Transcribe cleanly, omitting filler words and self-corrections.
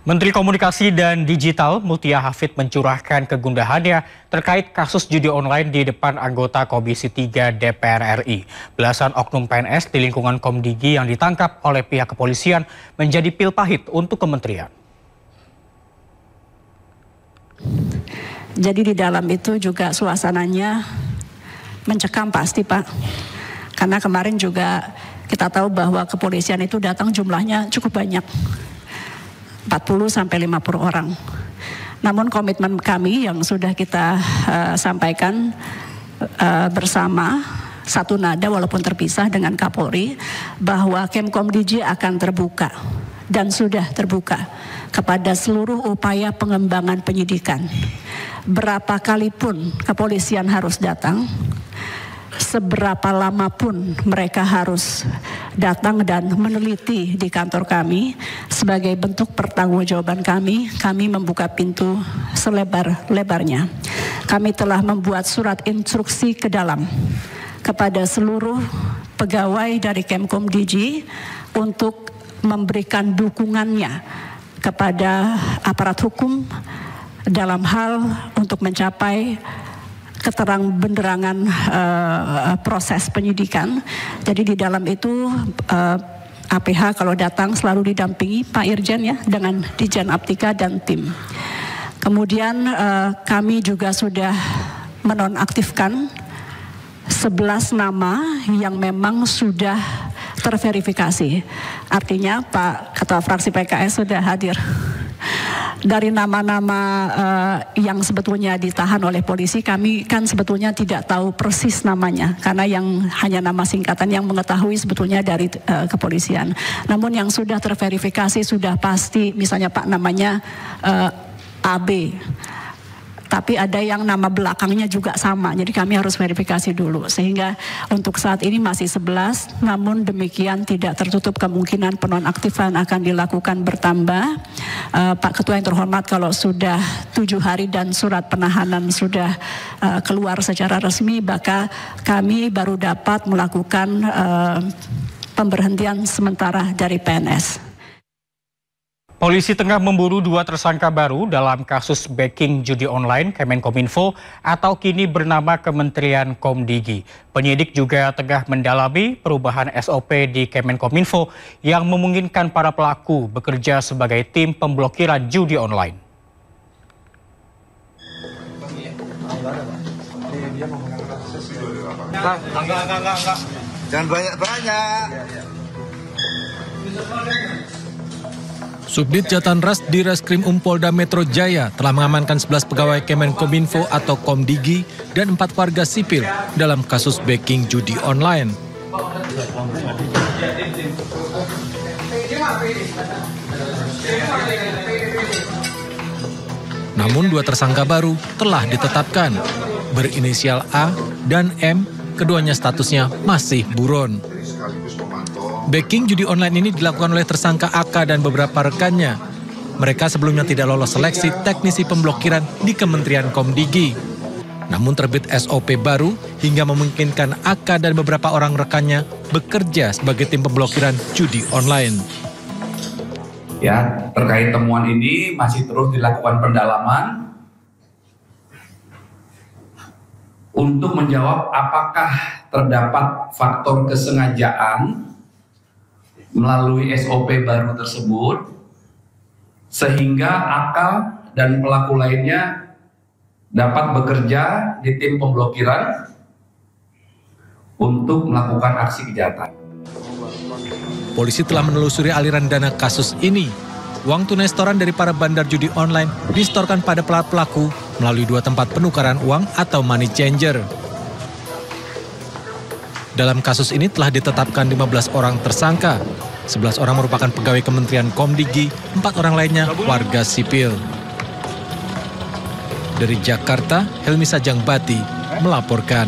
Menteri Komunikasi dan Digital Mutia Hafid mencurahkan kegundahannya terkait kasus judi online di depan anggota Komisi 3 DPR RI. Belasan oknum PNS di lingkungan Komdigi yang ditangkap oleh pihak kepolisian menjadi pil pahit untuk kementerian. Jadi di dalam itu juga suasananya mencekam pasti, Pak. Karena kemarin juga kita tahu bahwa kepolisian itu datang jumlahnya cukup banyak. 40-50 orang. Namun komitmen kami yang sudah kita sampaikan bersama satu nada walaupun terpisah dengan Kapolri bahwa Kemkomdigi akan terbuka dan sudah terbuka kepada seluruh upaya pengembangan penyidikan. Berapa kali pun kepolisian harus datang, seberapa lama pun mereka harus datang dan meneliti di kantor kami sebagai bentuk pertanggungjawaban kami membuka pintu selebar-lebarnya. Kami telah membuat surat instruksi ke dalam kepada seluruh pegawai dari Kemkomdigi untuk memberikan dukungannya kepada aparat hukum dalam hal untuk mencapai keterang-benderangan proses penyidikan. Jadi di dalam itu APH kalau datang selalu didampingi Pak Irjen ya dengan Dijen Aptika dan tim. Kemudian kami juga sudah menonaktifkan 11 nama yang memang sudah terverifikasi. Artinya Pak Ketua Fraksi PKS sudah hadir. Dari nama-nama yang sebetulnya ditahan oleh polisi, kami kan sebetulnya tidak tahu persis namanya, karena yang hanya nama singkatan yang mengetahui sebetulnya dari kepolisian. Namun yang sudah terverifikasi sudah pasti, misalnya Pak namanya AB. Tapi ada yang nama belakangnya juga sama, jadi kami harus verifikasi dulu. Sehingga untuk saat ini masih 11, namun demikian tidak tertutup kemungkinan penonaktifan akan dilakukan bertambah. Pak Ketua yang terhormat, kalau sudah 7 hari dan surat penahanan sudah keluar secara resmi, maka kami baru dapat melakukan pemberhentian sementara dari PNS. Polisi tengah memburu 2 tersangka baru dalam kasus backing judi online Kemenkominfo atau kini bernama Kementerian Komdigi. Penyidik juga tengah mendalami perubahan SOP di Kemenkominfo yang memungkinkan para pelaku bekerja sebagai tim pemblokiran judi online. Jangan banyak-banyak. Subdit Jatanras di Reskrim Polda Metro Jaya telah mengamankan 11 pegawai Kemenkominfo atau Komdigi dan 4 warga sipil dalam kasus backing judi online. Namun 2 tersangka baru telah ditetapkan, berinisial A dan M, keduanya statusnya masih buron. Backing judi online ini dilakukan oleh tersangka AK dan beberapa rekannya. Mereka sebelumnya tidak lolos seleksi teknisi pemblokiran di Kementerian Komdigi. Namun terbit SOP baru hingga memungkinkan AK dan beberapa orang rekannya bekerja sebagai tim pemblokiran judi online. Ya, terkait temuan ini masih terus dilakukan pendalaman untuk menjawab apakah terdapat faktor kesengajaan melalui SOP baru tersebut sehingga AK dan pelaku lainnya dapat bekerja di tim pemblokiran untuk melakukan aksi kejahatan. Polisi telah menelusuri aliran dana kasus ini. Uang tunai setoran dari para bandar judi online disetorkan pada pelaku melalui 2 tempat penukaran uang atau money changer. Dalam kasus ini telah ditetapkan 15 orang tersangka. 11 orang merupakan pegawai Kementerian Komdigi, 4 orang lainnya warga sipil. Dari Jakarta, Helmi Sajangbati melaporkan.